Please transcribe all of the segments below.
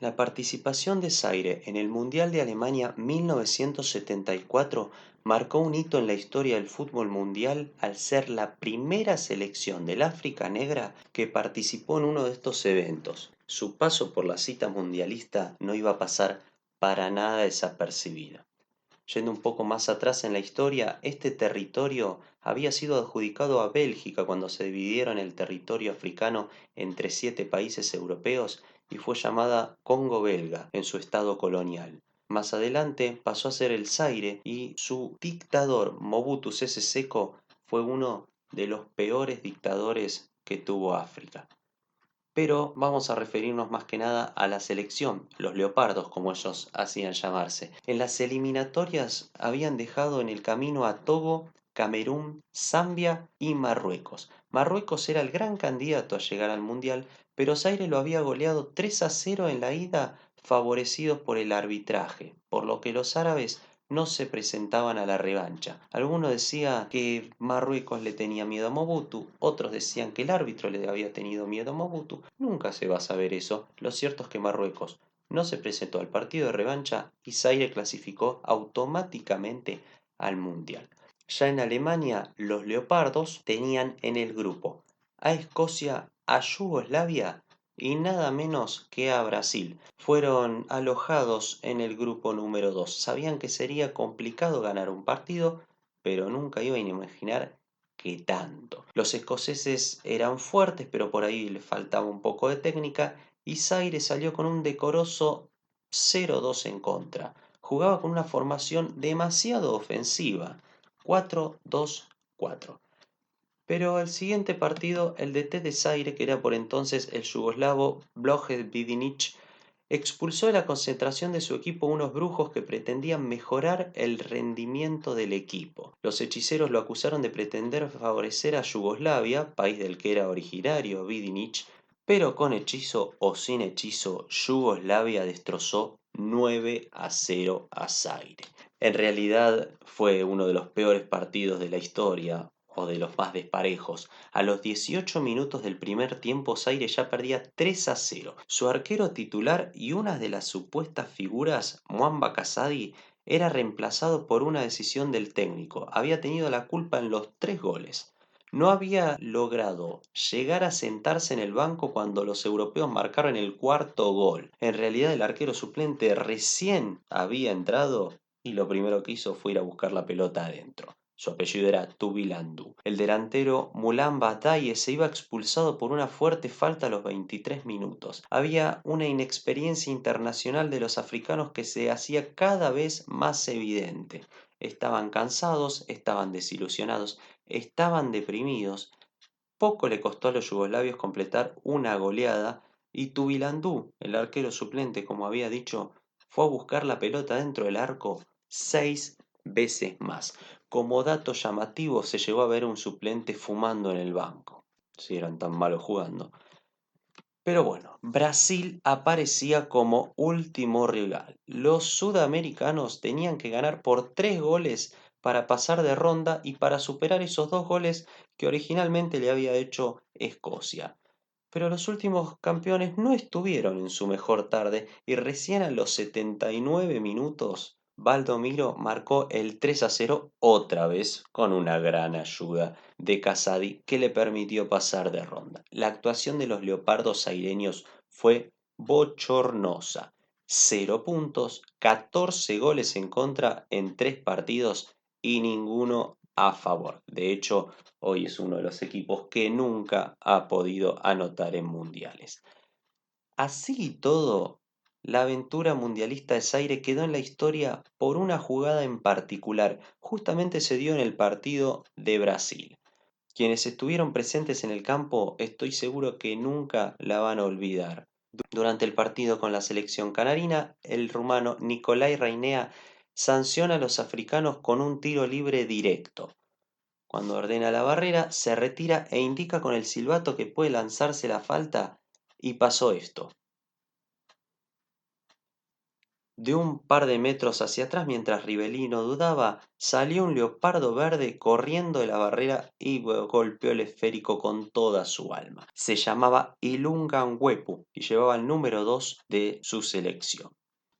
La participación de Zaire en el Mundial de Alemania 1974 marcó un hito en la historia del fútbol mundial al ser la primera selección del África negra que participó en uno de estos eventos. Su paso por la cita mundialista no iba a pasar para nada desapercibido. Yendo un poco más atrás en la historia, este territorio había sido adjudicado a Bélgica cuando se dividieron el territorio africano entre 7 países europeos y fue llamada Congo belga en su estado colonial. Más adelante pasó a ser el Zaire y su dictador Mobutu Sese Seko fue uno de los peores dictadores que tuvo África. Pero vamos a referirnos más que nada a la selección, los leopardos como ellos hacían llamarse. En las eliminatorias habían dejado en el camino a Togo, Camerún, Zambia y Marruecos. Marruecos era el gran candidato a llegar al Mundial, pero Zaire lo había goleado 3-0 en la ida, favorecidos por el arbitraje, por lo que los árabes no se presentaban a la revancha. Algunos decían que Marruecos le tenía miedo a Mobutu, otros decían que el árbitro le había tenido miedo a Mobutu. Nunca se va a saber eso. Lo cierto es que Marruecos no se presentó al partido de revancha y Zaire clasificó automáticamente al Mundial. Ya en Alemania, los leopardos tenían en el grupo a Escocia, a Yugoslavia y nada menos que a Brasil. Fueron alojados en el grupo número 2. Sabían que sería complicado ganar un partido, pero nunca iban a imaginar que tanto. Los escoceses eran fuertes, pero por ahí les faltaba un poco de técnica y Zaire salió con un decoroso 0-2 en contra. Jugaba con una formación demasiado ofensiva, 4-2-4. Pero el siguiente partido, el DT de Zaire, que era por entonces el yugoslavo Blojed Vidinic, expulsó de la concentración de su equipo unos brujos que pretendían mejorar el rendimiento del equipo. Los hechiceros lo acusaron de pretender favorecer a Yugoslavia, país del que era originario Vidinic, pero con hechizo o sin hechizo, Yugoslavia destrozó 9-0 a Zaire. En realidad fue uno de los peores partidos de la historia, o de los más desparejos. A los 18 minutos del primer tiempo, Zaire ya perdía 3-0. Su arquero titular y una de las supuestas figuras, Mwamba Kasadi, era reemplazado por una decisión del técnico. Había tenido la culpa en los 3 goles. No había logrado llegar a sentarse en el banco cuando los europeos marcaron el cuarto gol. En realidad el arquero suplente recién había entrado y lo primero que hizo fue ir a buscar la pelota adentro. Su apellido era Tubilandu. El delantero Mulamba Bataille se iba expulsado por una fuerte falta a los 23 minutos. Había una inexperiencia internacional de los africanos que se hacía cada vez más evidente. Estaban cansados, estaban desilusionados, estaban deprimidos. Poco le costó a los yugoslavios completar una goleada y Tubilandú, el arquero suplente, como había dicho, fue a buscar la pelota dentro del arco 6 veces más. Como dato llamativo, se llegó a ver un suplente fumando en el banco, si eran tan malos jugando. Pero bueno, Brasil aparecía como último rival. Los sudamericanos tenían que ganar por 3 goles para pasar de ronda y para superar esos 2 goles que originalmente le había hecho Escocia. Pero los últimos campeones no estuvieron en su mejor tarde y recién a los 79 minutos Valdomiro marcó el 3-0 otra vez con una gran ayuda de Casadi que le permitió pasar de ronda. La actuación de los leopardos aireños fue bochornosa. 0 puntos, 14 goles en contra en 3 partidos y ninguno a favor. De hecho, hoy es uno de los equipos que nunca ha podido anotar en mundiales. Así y todo, la aventura mundialista de Zaire quedó en la historia por una jugada en particular. Justamente se dio en el partido de Brasil. Quienes estuvieron presentes en el campo, estoy seguro que nunca la van a olvidar. Durante el partido con la selección canarina, el rumano Nicolae Reinea sanciona a los africanos con un tiro libre directo. Cuando ordena la barrera, se retira e indica con el silbato que puede lanzarse la falta, y pasó esto. De un par de metros hacia atrás, mientras Rivelino dudaba, salió un leopardo verde corriendo de la barrera y golpeó el esférico con toda su alma. Se llamaba Ilunga Huepu y llevaba el número 2 de su selección.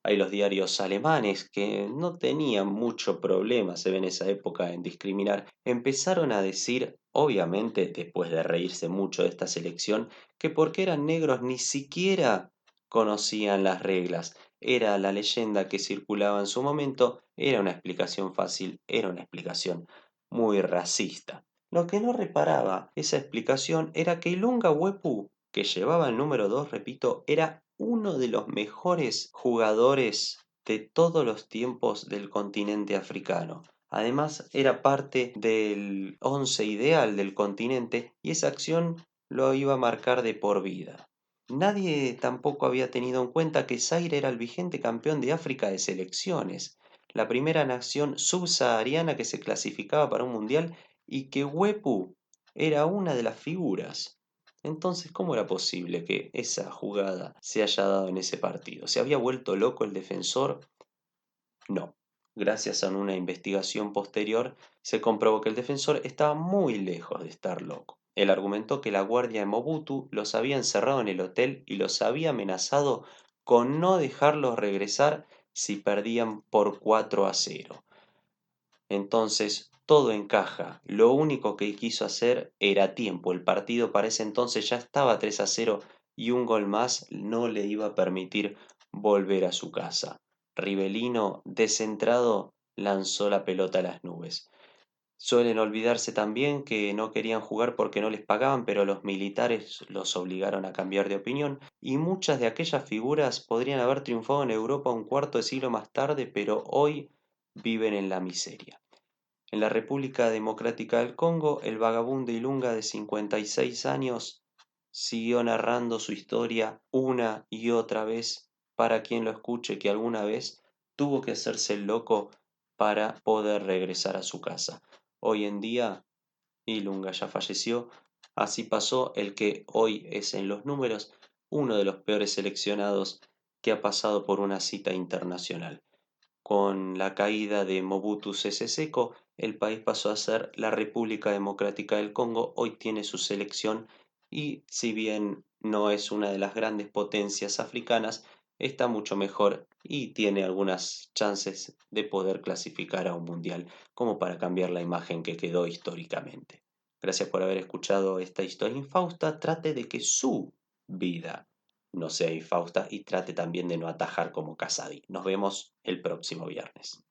Hay los diarios alemanes que no tenían mucho problema, se ve en esa época, en discriminar. Empezaron a decir, obviamente después de reírse mucho de esta selección, que porque eran negros ni siquiera conocían las reglas. Era la leyenda que circulaba en su momento, era una explicación fácil, era una explicación muy racista. Lo que no reparaba esa explicación era que Ilunga Huepu, que llevaba el número 2, repito, era uno de los mejores jugadores de todos los tiempos del continente africano. Además, era parte del once ideal del continente y esa acción lo iba a marcar de por vida. Nadie tampoco había tenido en cuenta que Zaire era el vigente campeón de África de selecciones, la primera nación subsahariana que se clasificaba para un mundial y que Huepu era una de las figuras. Entonces, ¿cómo era posible que esa jugada se haya dado en ese partido? ¿Se había vuelto loco el defensor? No. Gracias a una investigación posterior, se comprobó que el defensor estaba muy lejos de estar loco. Él argumentó que la guardia de Mobutu los había encerrado en el hotel y los había amenazado con no dejarlos regresar si perdían por 4-0. Entonces, todo encaja. Lo único que quiso hacer era tiempo. El partido para ese entonces ya estaba 3-0 y un gol más no le iba a permitir volver a su casa. Rivelino, descentrado, lanzó la pelota a las nubes. Suelen olvidarse también que no querían jugar porque no les pagaban, pero los militares los obligaron a cambiar de opinión y muchas de aquellas figuras podrían haber triunfado en Europa un cuarto de siglo más tarde, pero hoy viven en la miseria. En la República Democrática del Congo, el vagabundo Ilunga de 56 años siguió narrando su historia una y otra vez para quien lo escuche que alguna vez tuvo que hacerse el loco para poder regresar a su casa. Hoy en día, Ilunga ya falleció, así pasó el que hoy es en los números uno de los peores seleccionados que ha pasado por una cita internacional. Con la caída de Mobutu Sese Seko, el país pasó a ser la República Democrática del Congo, hoy tiene su selección y si bien no es una de las grandes potencias africanas, está mucho mejor y tiene algunas chances de poder clasificar a un mundial, como para cambiar la imagen que quedó históricamente. Gracias por haber escuchado esta historia infausta, trate de que su vida no sea infausta y trate también de no atajar como Casadi. Nos vemos el próximo viernes.